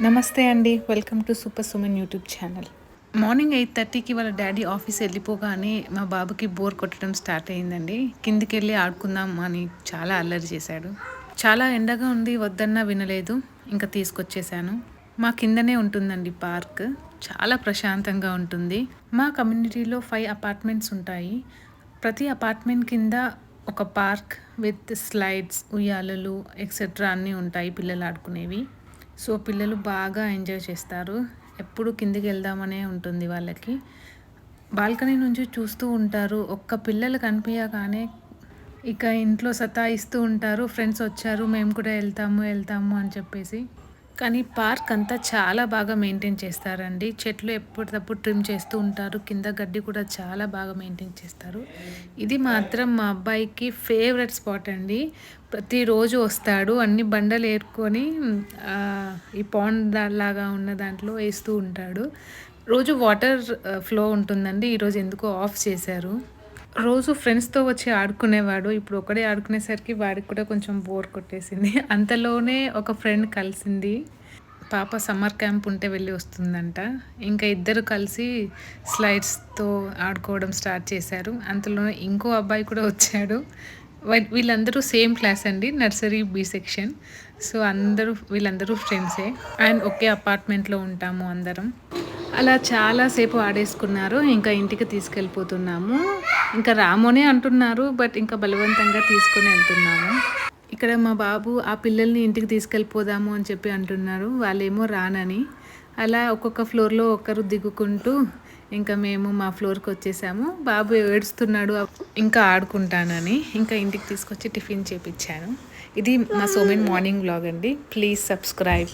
నమస్తే అండి. Welcome to super Suman YouTube channel. Morning 8:30కి వాళ్ళ డ్యాడీ ఆఫీస్ వెళ్ళిపోగానే మా బాబుకి బోర్ కొట్టడం స్టార్ట్ అయిందండి. కిందికెళ్ళి ఆడుకుందాం అని చాలా అల్లరి చేశాడు. చాలా ఎండగా ఉంది వద్దన్నా వినలేదు. ఇంకా తీసుకొచ్చేసాను. మా కిందనే ఉంటుందండి పార్క్. చాలా ప్రశాంతంగా ఉంటుంది. మా కమ్యూనిటీలో 5 అపార్ట్మెంట్స్ ఉంటాయి. ప్రతి అపార్ట్మెంట్ కింద ఒక పార్క్ విత్ స్లైడ్స్, ఉయ్యాలలు ఎక్సెట్రా అన్నీ ఉంటాయి పిల్లలు ఆడుకునేవి. సో పిల్లలు బాగా ఎంజాయ్ చేస్తారు. ఎప్పుడు కిందికి వెళ్దామనే ఉంటుంది వాళ్ళకి. బాల్కనీ నుంచి చూస్తూ ఉంటారు. ఒక్క పిల్లలు కనిపించగానే ఇక ఇంట్లో సతాయిస్తూ ఉంటారు. ఫ్రెండ్స్ వచ్చారు, మేము కూడా వెళ్తాము అని చెప్పేసి. కానీ పార్క్ అంతా చాలా బాగా మెయింటైన్ చేస్తారండి. చెట్లు ఎప్పటికప్పుడు ట్రిమ్ చేస్తూ ఉంటారు. కింద గడ్డి కూడా చాలా బాగా మెయింటైన్ చేస్తారు. ఇది మాత్రం మా అబ్బాయికి ఫేవరెట్ స్పాట్ అండి. ప్రతిరోజు వస్తాడు, అన్ని బండలు ఏరుకొని ఈ పాండ్ లాగా ఉన్న దాంట్లో వేస్తూ ఉంటాడు. రోజు వాటర్ ఫ్లో ఉంటుందండి. ఈరోజు ఎందుకో ఆఫ్ చేశారు. రోజు ఫ్రెండ్స్‌తో వచ్చి ఆడుకునేవాడు. ఇప్పుడు ఒక్కడే ఆడుకునేసరికి వాడికి కూడా కొంచెం బోర్ కొట్టేసింది. అంతలోనే ఒక ఫ్రెండ్ కలిసింది. పాప సమ్మర్ క్యాంప్ ఉంటే వెళ్ళి వస్తుందంట. ఇంకా ఇద్దరు కలిసి స్లైడ్స్‌తో ఆడుకోవడం స్టార్ట్ చేశారు. అంతలోనే ఇంకో అబ్బాయి కూడా వచ్చాడు. వీళ్ళందరూ సేమ్ క్లాస్ అండి. Nursery B section. సో వీళ్ళందరూ ఫ్రెండ్సే. అండ్ ఒకే అపార్ట్మెంట్‌లో ఉంటాము అందరం. అలా చాలాసేపు ఆడేసుకున్నారు. ఇంకా ఇంటికి తీసుకెళ్ళిపోతున్నాము. ఇంకా రామోనే అంటున్నారు. బట్ ఇంకా బలవంతంగా తీసుకొని వెళ్తున్నాము. ఇక్కడ మా బాబు ఆ పిల్లల్ని ఇంటికి తీసుకెళ్ళిపోదాము అని చెప్పి అంటున్నారు. వాళ్ళేమో రానని. అలా ఒక్కొక్క ఫ్లోర్లో ఒకరు దిగుకుంటూ ఇంకా మేము మా ఫ్లోర్కి వచ్చేసాము. బాబు ఏడుస్తున్నాడు ఇంకా ఆడుకుంటానని. ఇంకా ఇంటికి తీసుకొచ్చి టిఫిన్ చేపించాను. ఇది మా సోమెన్ మార్నింగ్ వ్లాగ్ అండి. Please subscribe.